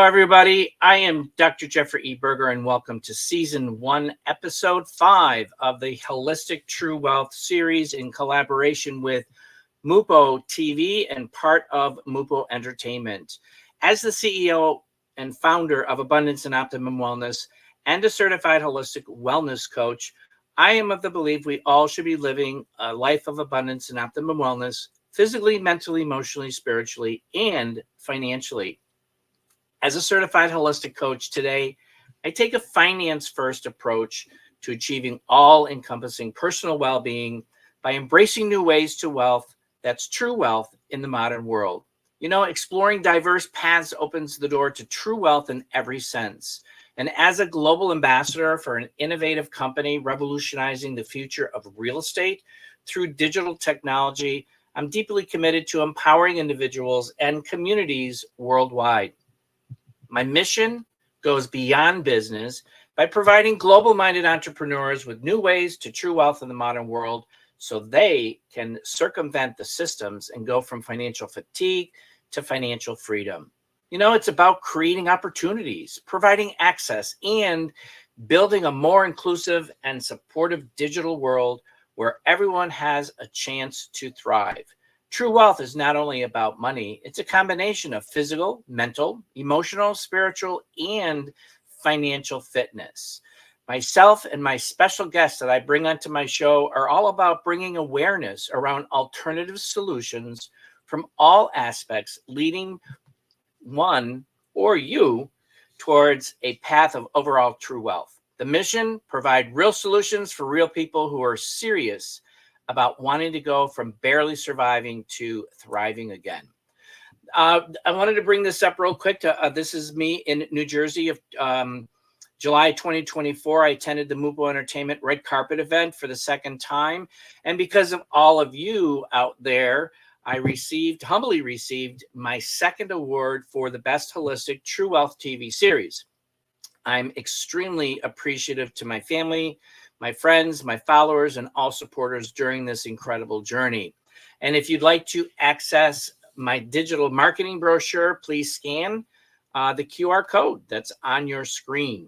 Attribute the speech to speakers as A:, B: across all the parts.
A: everybody. I am Dr. Jeffrey E. Berger, and welcome to Season 1, Episode 5 of the Holistic True Wealth series in collaboration with Mupo TV and part of Mupo Entertainment. As the CEO and founder of Abundance and Optimum Wellness and a certified holistic wellness coach, I am of the belief we all should be living a life of abundance and optimum wellness, physically, mentally, emotionally, spiritually, and financially. As a certified holistic coach today, I take a finance-first approach to achieving all-encompassing personal well-being by embracing new ways to wealth that's true wealth in the modern world. You know, exploring diverse paths opens the door to true wealth in every sense. And as a global ambassador for an innovative company revolutionizing the future of real estate through digital technology, I'm deeply committed to empowering individuals and communities worldwide. My mission goes beyond business by providing global-minded entrepreneurs with new ways to true wealth in the modern world so they can circumvent the systems and go from financial fatigue to financial freedom. You know, it's about creating opportunities, providing access, and building a more inclusive and supportive digital world where everyone has a chance to thrive. True wealth is not only about money, it's a combination of physical, mental, emotional, spiritual, and financial fitness. Myself and my special guests that I bring onto my show are all about bringing awareness around alternative solutions from all aspects, leading one or you towards a path of overall true wealth. The mission: provide real solutions for real people who are serious about wanting to go from barely surviving to thriving again. I wanted to bring this up real quick. This is me in New Jersey of July 2024. I attended the Mupo Entertainment Red Carpet event for the second time. And because of all of you out there, I humbly received my second award for the Best Holistic True Wealth TV series. I'm extremely appreciative to my family, my friends, my followers, and all supporters during this incredible journey. And if you'd like to access my digital marketing brochure, please scan the QR code that's on your screen.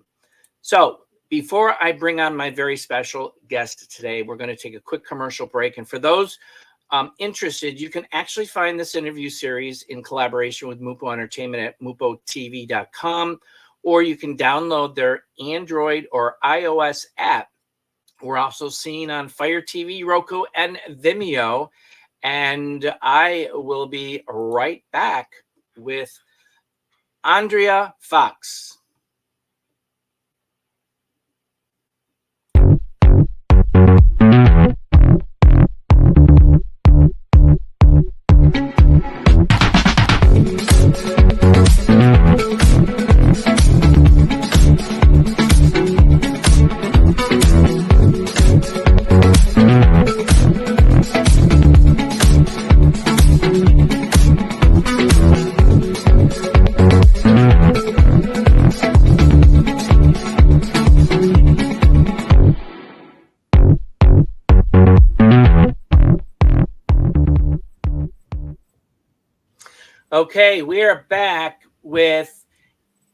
A: So before I bring on my very special guest today, we're going to take a quick commercial break. And for those interested, you can actually find this interview series in collaboration with Mupo Entertainment at mupotv.com, or you can download their Android or iOS app. We're also seen on Fire TV, Roku, and Vimeo. And I will be right back with Andrea Fox. Okay, we are back with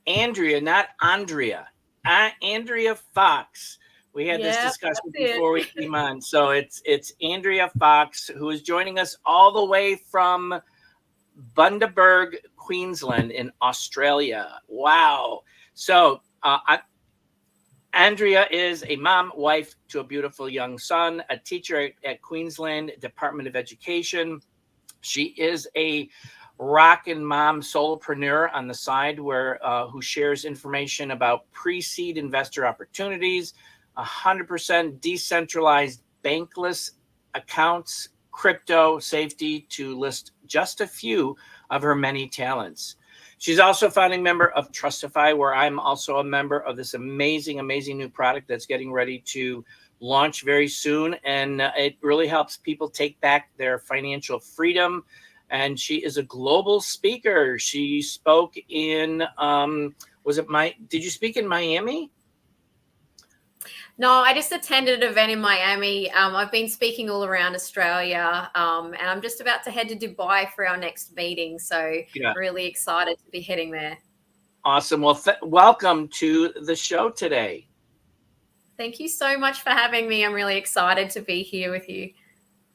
A: Andrea, not Andrea. Andrea Fox. We had this discussion before we came on. So it's Andrea Fox, who is joining us all the way from Bundaberg, Queensland in Australia. Wow. So Andrea is a mom, wife to a beautiful young son, a teacher at Queensland Department of Education. She is a rockin' mom solopreneur on the side who shares information about pre-seed investor opportunities, 100% decentralized bankless accounts, crypto, safety, to list just a few of her many talents. She's also a founding member of Trustify, where I'm also a member of this amazing, amazing new product that's getting ready to launch very soon. And it really helps people take back their financial freedom. And she is a global speaker. She spoke in, did you speak in Miami?
B: No, I just attended an event in Miami. I've been speaking all around Australia, and I'm just about to head to Dubai for our next meeting. So really excited to be heading there.
A: Awesome. Well, welcome to the show today.
B: Thank you so much for having me. I'm really excited to be here with you.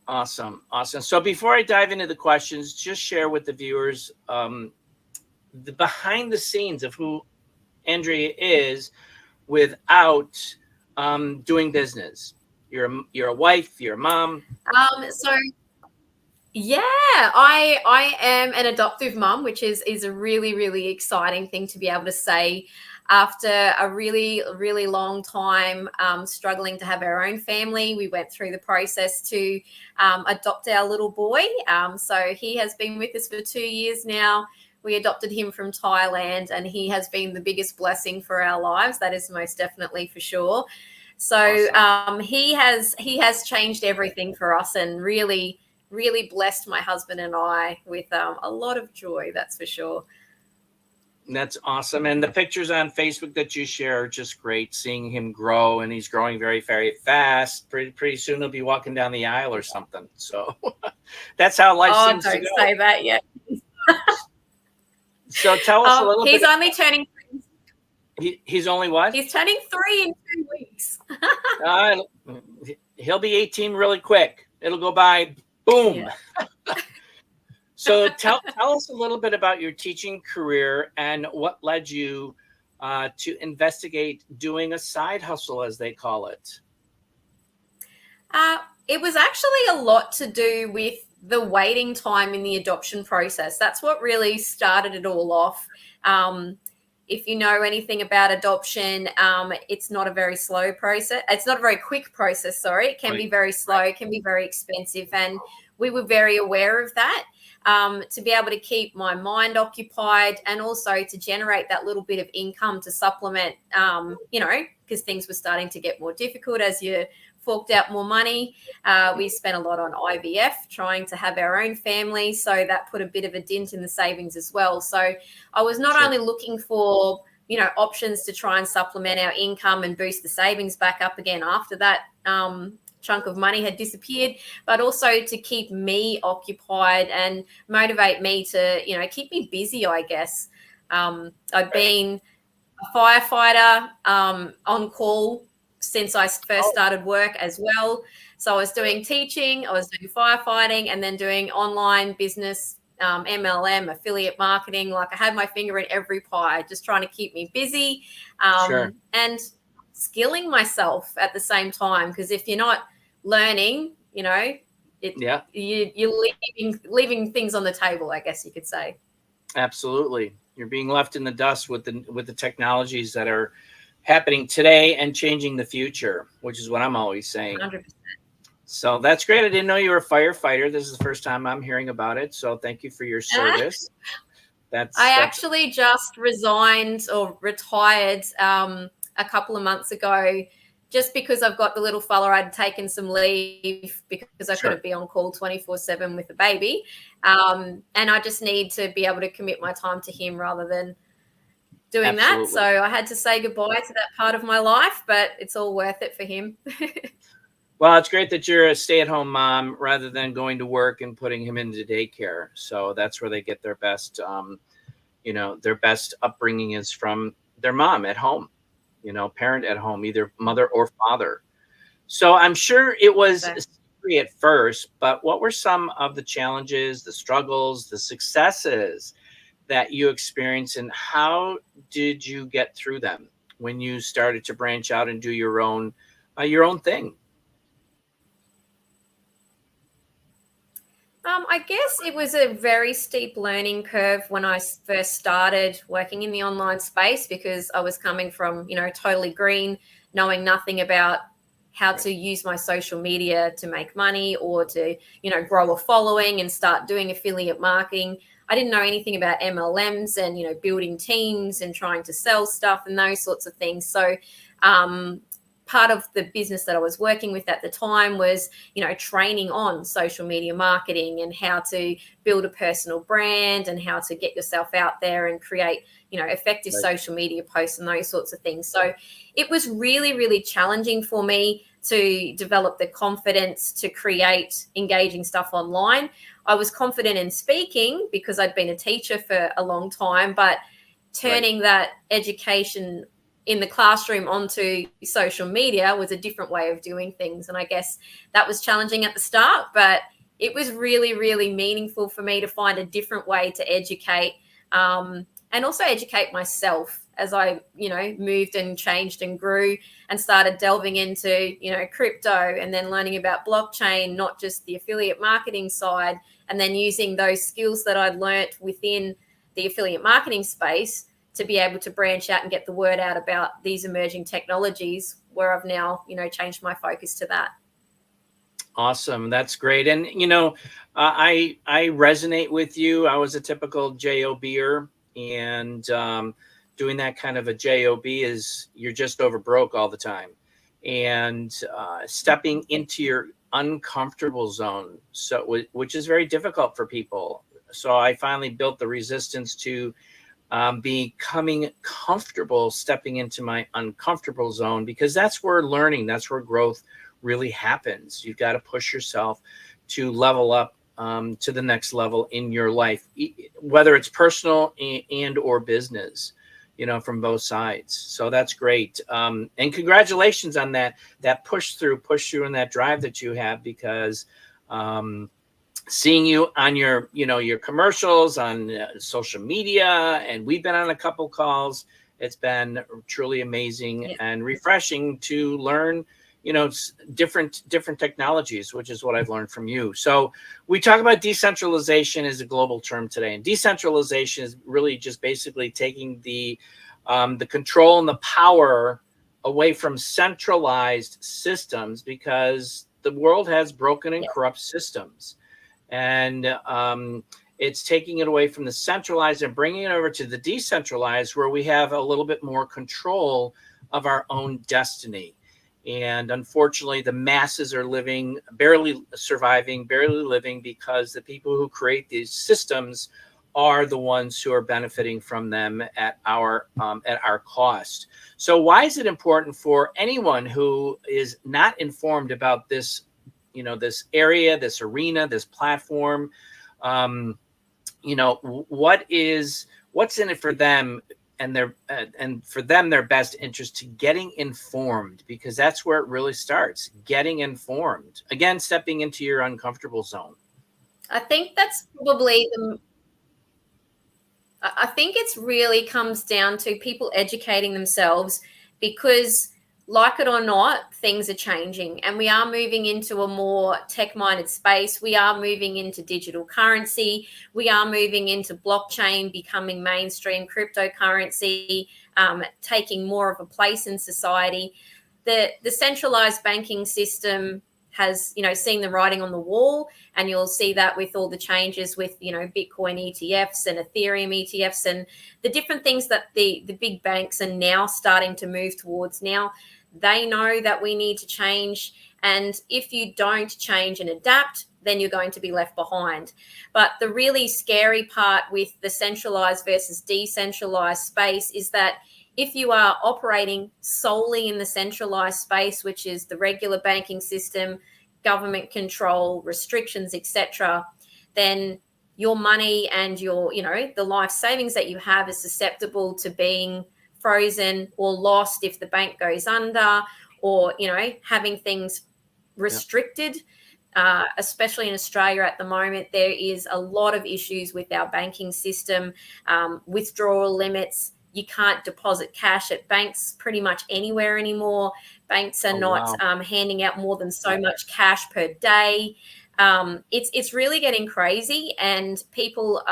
A: Awesome. So before I dive into the questions, just share with the viewers the behind the scenes of who Andrea is without doing business. You're a wife, you're a mom.
B: So yeah, I am an adoptive mum, which is a really, really exciting thing to be able to say after a really, really long time struggling to have our own family. We went through the process to adopt our little boy. So he has been with us for 2 years now. We adopted him from Thailand, and he has been the biggest blessing for our lives. That is most definitely for sure. So
A: Awesome.
B: he has changed everything for us, and really blessed my husband and I with a lot of joy, that's for sure.
A: That's awesome. And the pictures on Facebook that you share are just great, seeing him grow, and he's growing very, very fast. Pretty soon he'll be walking down the aisle or something. So that's how life seems to
B: Don't
A: go.
B: say that yet.
A: So tell us a little
B: he's
A: bit.
B: Only turning.
A: He's only what?
B: He's turning 3 in 2 weeks.
A: He'll be 18 really quick. It'll go by, boom. Yeah. So tell us a little bit about your teaching career and what led you to investigate doing a side hustle, as they call it.
B: It was actually a lot to do with the waiting time in the adoption process. That's what really started it all off. If you know anything about adoption, it's not a very slow process. It's not a very quick process, sorry. It can be very slow, it can be very expensive. And we were very aware of that. To be able to keep my mind occupied and also to generate that little bit of income to supplement, because things were starting to get more difficult as you forked out more money. We spent a lot on IVF, trying to have our own family. So that put a bit of a dent in the savings as well. So I was not only looking for, options to try and supplement our income and boost the savings back up again after that chunk of money had disappeared, but also to keep me occupied and motivate me to, keep me busy, I guess. I've been a firefighter on call since I first started work as well. So I was doing teaching, I was doing firefighting, and then doing online business, MLM, affiliate marketing. Like I had my finger in every pie, just trying to keep me busy and skilling myself at the same time. Because if you're not learning, you're leaving things on the table, I guess you could say.
A: Absolutely. You're being left in the dust with the technologies that are happening today and changing the future, which is what I'm always saying.
B: 100%.
A: So that's great. I didn't know you were a firefighter. This is the first time I'm hearing about it. So thank you for your service.
B: I actually just resigned or retired a couple of months ago, just because I've got the little fella. I'd taken some leave because I couldn't be on call 24/7 with the baby. And I just need to be able to commit my time to him rather than doing that. So I had to say goodbye to that part of my life, but it's all worth it for him.
A: Well, it's great that you're a stay-at-home mom rather than going to work and putting him into daycare. So that's where they get their best, their best upbringing is from their mom at home, parent at home, either mother or father. So I'm sure it was scary at first, but what were some of the challenges, the struggles, the successes that you experienced, and how did you get through them when you started to branch out and do your own thing?
B: I guess it was a very steep learning curve when I first started working in the online space, because I was coming from, totally green, knowing nothing about how to use my social media to make money or to, grow a following and start doing affiliate marketing. I didn't know anything about MLMs and, building teams and trying to sell stuff and those sorts of things. So, part of the business that I was working with at the time was, training on social media marketing and how to build a personal brand and how to get yourself out there and create, effective social media posts and those sorts of things. So it was really, really challenging for me to develop the confidence to create engaging stuff online. I was confident in speaking because I'd been a teacher for a long time, but turning that education in the classroom onto social media was a different way of doing things. And I guess that was challenging at the start, but it was really, really meaningful for me to find a different way to educate, and also educate myself as I, moved and changed and grew and started delving into, crypto, and then learning about blockchain, not just the affiliate marketing side, and then using those skills that I'd learnt within the affiliate marketing space to be able to branch out and get the word out about these emerging technologies, where I've now, changed my focus to that.
A: Awesome. That's great. And, I resonate with you. I was a typical JOBer, and doing that kind of a JOB is you're just over broke all the time, and stepping into your uncomfortable zone, which is very difficult for people. So I finally built the resistance to becoming comfortable stepping into my uncomfortable zone, because that's where learning, that's where growth really happens. You've got to push yourself to level up to the next level in your life, whether it's personal and or business, from both sides. So that's great. And congratulations on that push through and that drive that you have, because seeing you on your commercials on social media, and we've been on a couple calls, it's been truly amazing and refreshing to learn different technologies, which is what I've learned from you. So we talk about decentralization as a global term today, and decentralization is really just basically taking the control and the power away from centralized systems, because the world has broken and corrupt systems, and it's taking it away from the centralized and bringing it over to the decentralized, where we have a little bit more control of our own destiny. And unfortunately, the masses are barely surviving, barely living, because the people who create these systems are the ones who are benefiting from them at our cost. So why is it important for anyone who is not informed about this, this area, this arena, this platform? What's in it for them, and for them, their best interest, to getting informed, because that's where it really starts. Getting informed, again, stepping into your uncomfortable zone.
B: I think that's probably I think it's really comes down to people educating themselves, because, like it or not, things are changing, and we are moving into a more tech-minded space. We are moving into digital currency. We are moving into blockchain becoming mainstream, cryptocurrency taking more of a place in society. The centralized banking system has, seen the writing on the wall, and you'll see that with all the changes with, Bitcoin ETFs and Ethereum ETFs and the different things that the big banks are now starting to move towards. Now they know that we need to change, and if you don't change and adapt, then you're going to be left behind. But the really scary part with the centralized versus decentralized space is that if you are operating solely in the centralized space, which is the regular banking system, government control, restrictions, etc., then your money and your, the life savings that you have is susceptible to being frozen or lost if the bank goes under, or, having things restricted. Especially in Australia at the moment, there is a lot of issues with our banking system, withdrawal limits. You can't deposit cash at banks pretty much anywhere anymore. Banks are not handing out more than so much cash per day. It's really getting crazy, and people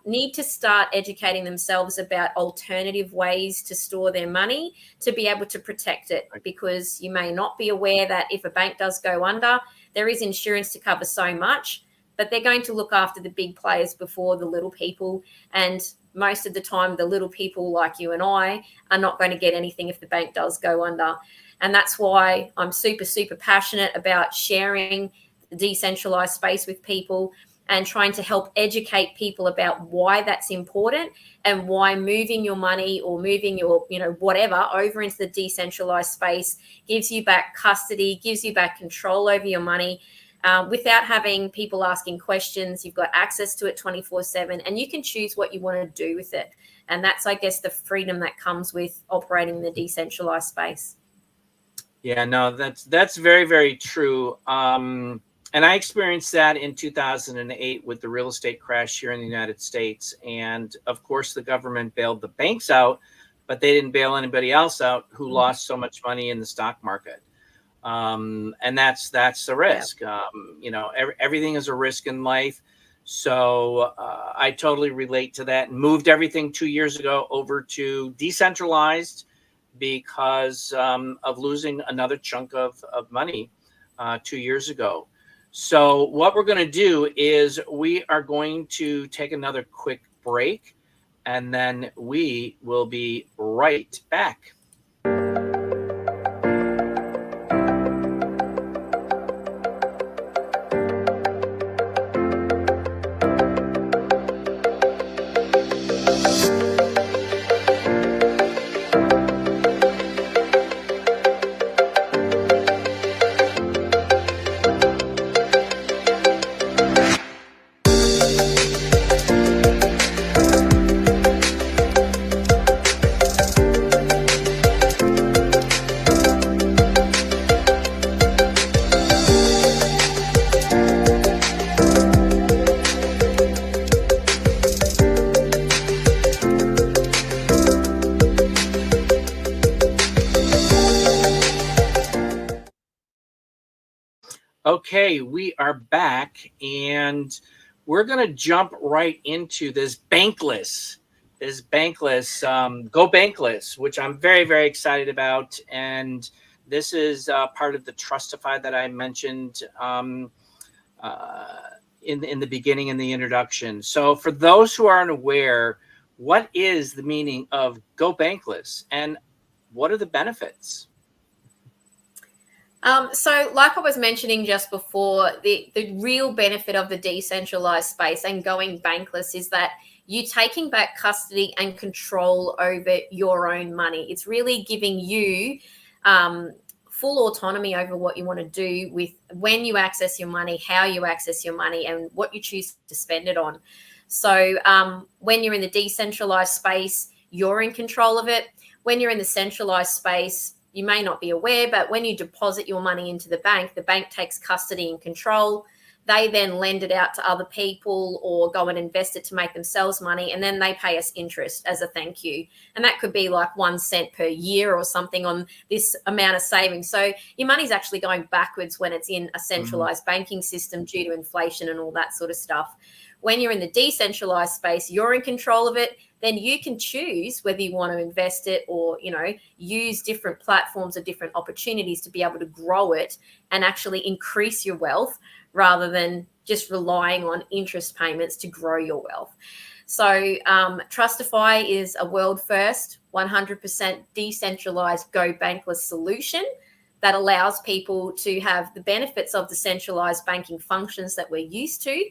B: need to start educating themselves about alternative ways to store their money to be able to protect it, because you may not be aware that if a bank does go under, there is insurance to cover so much, but they're going to look after the big players before the little people. And most of the time, the little people like you and I are not going to get anything if the bank does go under. And that's why I'm super, super passionate about sharing the decentralized space with people and trying to help educate people about why that's important, and why moving your money or moving your, whatever over into the decentralized space gives you back custody, gives you back control over your money, without having people asking questions. You've got access to it 24/7, and you can choose what you want to do with it. And that's, I guess, the freedom that comes with operating in the decentralized space.
A: Yeah, no, that's very, very true. And I experienced that in 2008 with the real estate crash here in the United States. And of course, the government bailed the banks out, but they didn't bail anybody else out who lost so much money in the stock market. And that's the risk. Everything is a risk in life. So I totally relate to that, and moved everything 2 years ago over to decentralized because of losing another chunk of money 2 years ago. So what we're going to do is we are going to take another quick break, and then we will be right back. Okay, we are back, and we're going to jump right into this bankless, go bankless, which I'm very, very excited about. And this is part of the Trustify that I mentioned in the beginning, in the introduction. So for those who aren't aware, what is the meaning of go bankless, and what are the benefits?
B: So like I was mentioning just before, the real benefit of the decentralized space and going bankless is that you taking back custody and control over your own money. It's really giving you full autonomy over what you want to do with when you access your money, how you access your money, and what you choose to spend it on. So when you're in the decentralized space, you're in control of it. When you're in the centralized space, you may not be aware, but when you deposit your money into the bank takes custody and control. They then lend it out to other people or go and invest it to make themselves money, and then they pay us interest as a thank you. And that could be like 1 cent per year or something on this amount of savings. So your money's actually going backwards when it's in a centralized banking system due to inflation and all that sort of stuff. When you're in the decentralized space, you're in control of it. Then you can choose whether you want to invest it or, use different platforms or different opportunities to be able to grow it and actually increase your wealth rather than just relying on interest payments to grow your wealth. So Trustify is a world first, 100% decentralized go bankless solution that allows people to have the benefits of the centralized banking functions that we're used to,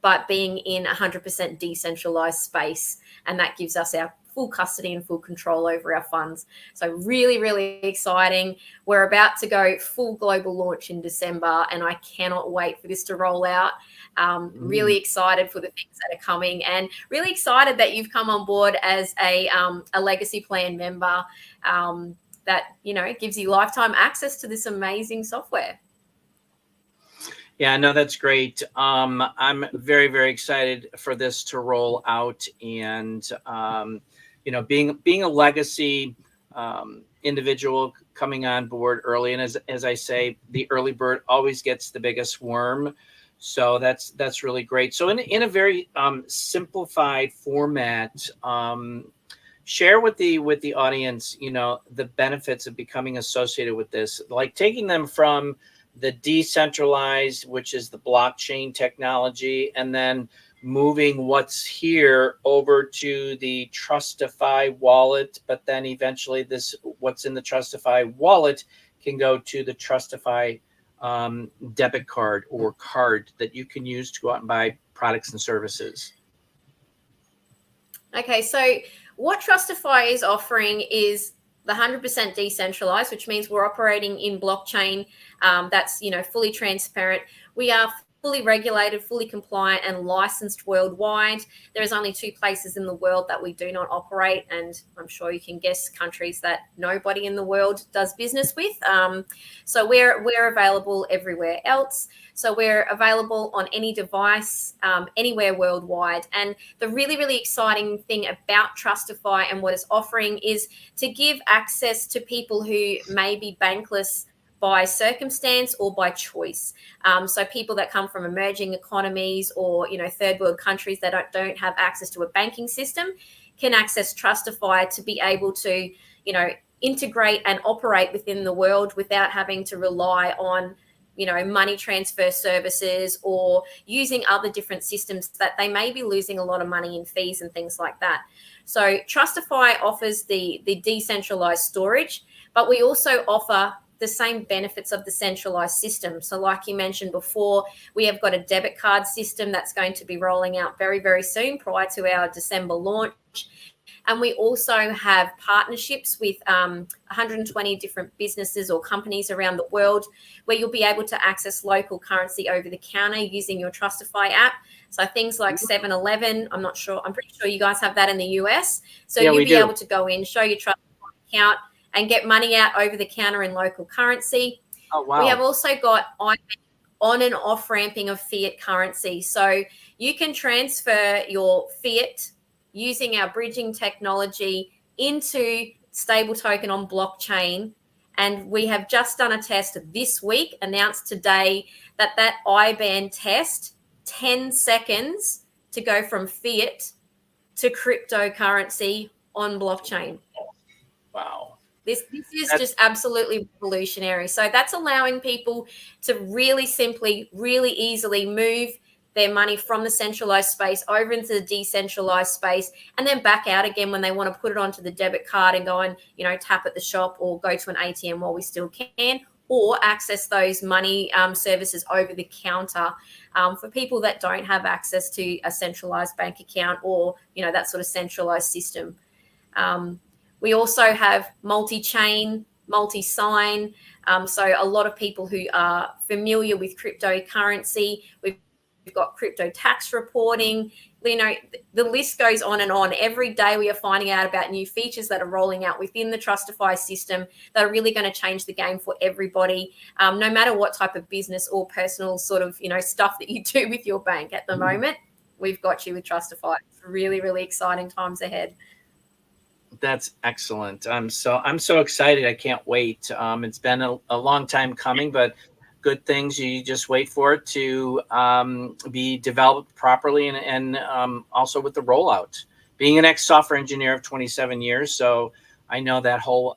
B: but being in 100% decentralized space. And that gives us our full custody and full control over our funds. So really, really exciting. We're about to go full global launch in December, and I cannot wait for this to roll out. Really excited for the things that are coming, and really excited that you've come on board as a legacy plan member that, gives you lifetime access to this amazing software.
A: Yeah, no, that's great. I'm very, very excited for this to roll out, and being a legacy individual coming on board early, and as I say, the early bird always gets the biggest worm. So that's really great. So in a very simplified format, share with the audience, the benefits of becoming associated with this, like taking them from the decentralized, which is the blockchain technology, and then moving what's here over to the Trustify wallet. But then eventually what's in the Trustify wallet can go to the Trustify debit card or card that you can use to go out and buy products and services.
B: Okay, so what Trustify is offering is the 100% decentralized, which means we're operating in blockchain that's, fully transparent. We are fully regulated, fully compliant, and licensed worldwide. There is only 2 places in the world that we do not operate, and I'm sure you can guess countries that nobody in the world does business with. So we're available everywhere else. So we're available on any device, anywhere worldwide. And the really, really exciting thing about Trustify and what it's offering is to give access to people who may be bankless by circumstance or by choice. So people that come from emerging economies or, third world countries that don't have access to a banking system can access Trustify to be able to, integrate and operate within the world without having to rely on, money transfer services or using other different systems that they may be losing a lot of money in fees and things like that. So Trustify offers the decentralized storage, but we also offer the same benefits of the centralized system. So like you mentioned before, we have got a debit card system that's going to be rolling out very, very soon prior to our December launch. And we also have partnerships with 120 different businesses or companies around the world where you'll be able to access local currency over the counter using your Trustify app. So things like 7-Eleven, I'm pretty sure you guys have that in the US. So you'll be able to go in, show your Trustify account, and get money out over the counter in local currency.
A: Oh, wow.
B: We have also got on and off ramping of fiat currency. So you can transfer your fiat using our bridging technology into stable token on blockchain. And we have just done a test this week, announced today, that IBAN test, 10 seconds to go from fiat to cryptocurrency on blockchain.
A: Wow.
B: This is just absolutely revolutionary. So that's allowing people to really simply, really easily move their money from the centralized space over into the decentralized space and then back out again when they want to put it onto the debit card and go and, tap at the shop or go to an ATM while we still can, or access those money services over the counter for people that don't have access to a centralized bank account or, that sort of centralized system. We also have multi-chain, multi-sign. So a lot of people who are familiar with cryptocurrency, we've got crypto tax reporting. The list goes on and on. Every day we are finding out about new features that are rolling out within the Trustify system that are really going to change the game for everybody, no matter what type of business or personal sort of, stuff that you do with your bank at the moment. We've got you with Trustify. It's really, really exciting times ahead.
A: That's excellent. I'm so excited. I can't wait. It's been a long time coming, but good things. You just wait for it to be developed properly and also with the rollout. Being an ex-software engineer of 27 years, so I know that whole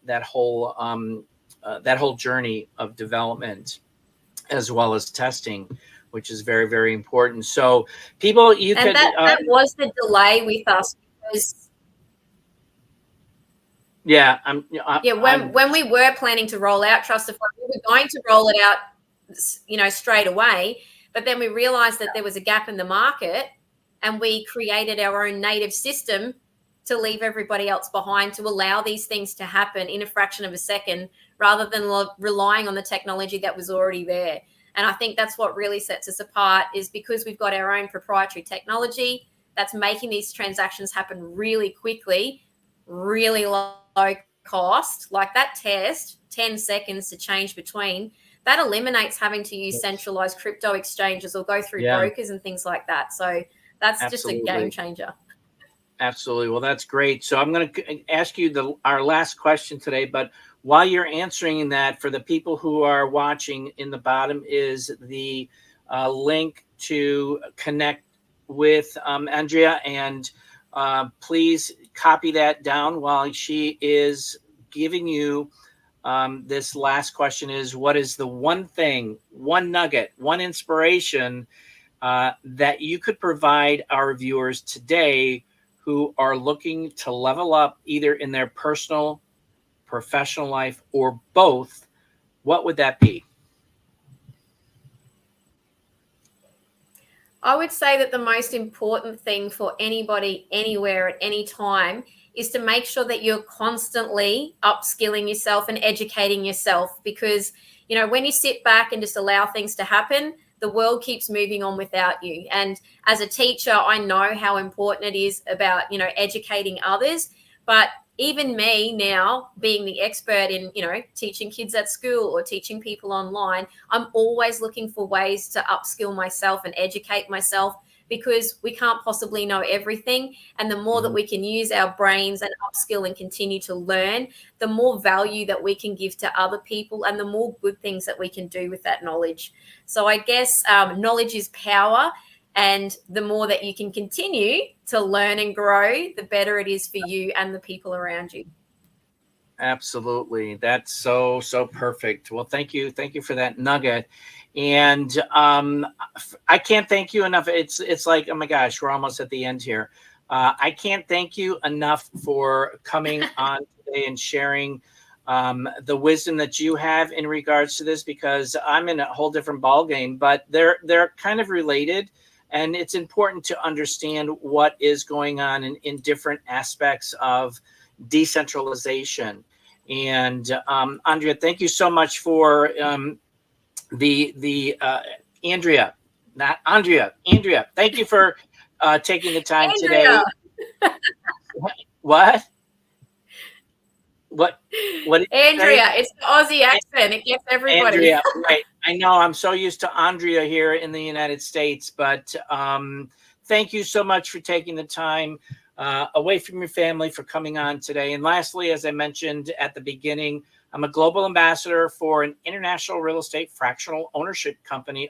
A: journey of development as well as testing, which is very, very important. So people,
B: that was the delay with us because.
A: Yeah,
B: when we were planning to roll out Trustify, we were going to roll it out, straight away, but then we realized that there was a gap in the market, and we created our own native system to leave everybody else behind, to allow these things to happen in a fraction of a second, rather than relying on the technology that was already there. And I think that's what really sets us apart, is because we've got our own proprietary technology that's making these transactions happen really quickly, really low cost. Like that test, 10 seconds to change between, that eliminates having to use centralized crypto exchanges or go through brokers and things like that. So that's just a game changer.
A: Absolutely. Well, that's great. So I'm going to ask you our last question today, but while you're answering that, for the people who are watching, in the bottom is the link to connect with Andrea, and please copy that down while she is giving you this last question. Is, what is the one thing, one nugget, one inspiration that you could provide our viewers today who are looking to level up either in their personal, professional life, or both? What would that be?
B: I would say that the most important thing for anybody, anywhere, at any time is to make sure that you're constantly upskilling yourself and educating yourself, because, you know, when you sit back and just allow things to happen, the world keeps moving on without you. And as a teacher, I know how important it is about, you know, educating others. But even me now, being the expert in, you know, teaching kids at school or teaching people online, I'm always looking for ways to upskill myself and educate myself, because we can't possibly know everything. And the more that we can use our brains and upskill and continue to learn, the more value that we can give to other people and the more good things that we can do with that knowledge. So I guess knowledge is power. And the more that you can continue to learn and grow, the better it is for you and the people around you.
A: Absolutely. That's so perfect. Well, thank you for that nugget. And I can't thank you enough. It's like, oh my gosh, we're almost at the end here. I can't thank you enough for coming on today and sharing the wisdom that you have in regards to this, because I'm in a whole different ballgame, but they're kind of related. And it's important to understand what is going on in different aspects of decentralization. And Andrea, thank you so much for Andrea, not Andrea. Andrea, thank you for taking the time
B: Andrea.
A: today. What?
B: Andrea, it's the Aussie accent. It gets everybody.
A: Andrea, right. I know I'm so used to Andrea here in the United States, but thank you so much for taking the time away from your family for coming on today. And lastly, as I mentioned at the beginning, I'm a global ambassador for an international real estate fractional ownership company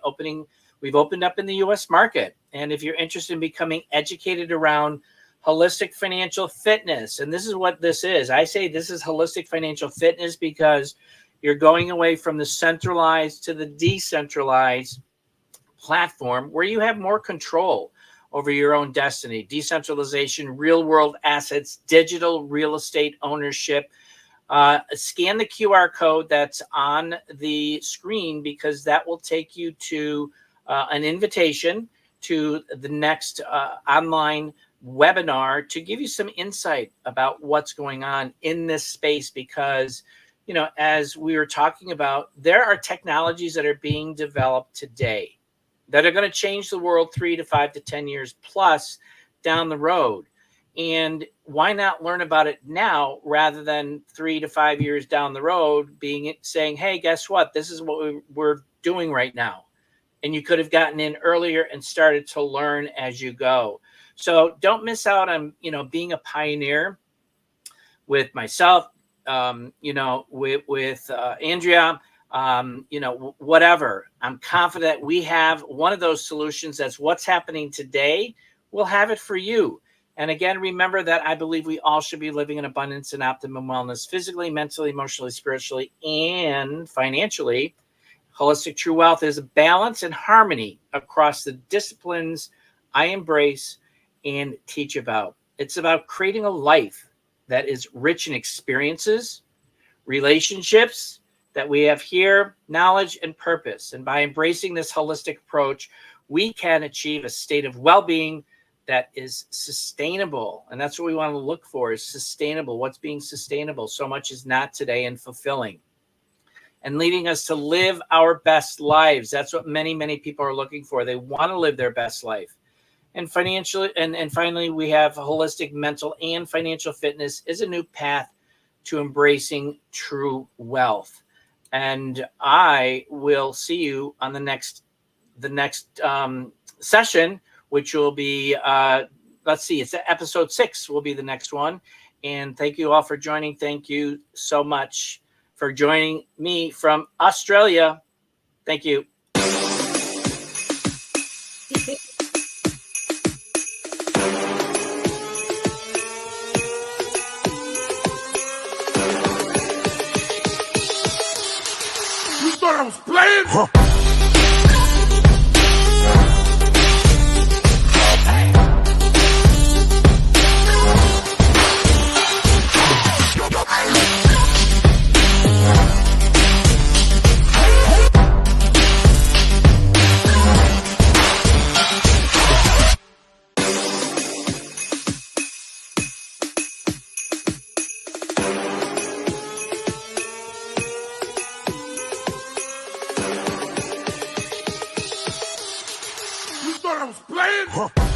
A: we've opened up in the US market. And if you're interested in becoming educated around holistic financial fitness, and this is what this is. I say this is holistic financial fitness because you're going away from the centralized to the decentralized platform where you have more control over your own destiny. Decentralization, real world assets, digital real estate ownership. Scan the QR code that's on the screen, because that will take you to an invitation to the next online webinar to give you some insight about what's going on in this space. Because, you know, as we were talking about, there are technologies that are being developed today that are going to change the world 3 to 5 to 10 years plus down the road. And why not learn about it now rather than 3 to 5 years down the road saying, hey, guess what? This is what we're doing right now. And you could have gotten in earlier and started to learn as you go. So don't miss out on, you know, being a pioneer with myself, you know, with Andrea, you know, whatever. I'm confident we have one of those solutions. That's what's happening today. We'll have it for you. And again, remember that I believe we all should be living in abundance and optimum wellness, physically, mentally, emotionally, spiritually, and financially. Holistic True Wealth is a balance and harmony across the disciplines I embrace and teach about. It's about creating a life that is rich in experiences, relationships that we have here, knowledge, and purpose. And by embracing this holistic approach, we can achieve a state of well-being that is sustainable. And that's what we want to look for, is sustainable. What's being sustainable? So much is not today and fulfilling, and leading us to live our best lives. That's what many, many people are looking for. They want to live their best life. And financially, and finally, we have holistic mental and financial fitness is a new path to embracing true wealth. And I will see you on the next session, which will be, let's see, it's episode 6 will be the next one. And thank you all for joining. Thank you so much for joining me from Australia. Thank you.
C: You thought I was playing? Huh. thought I was playing?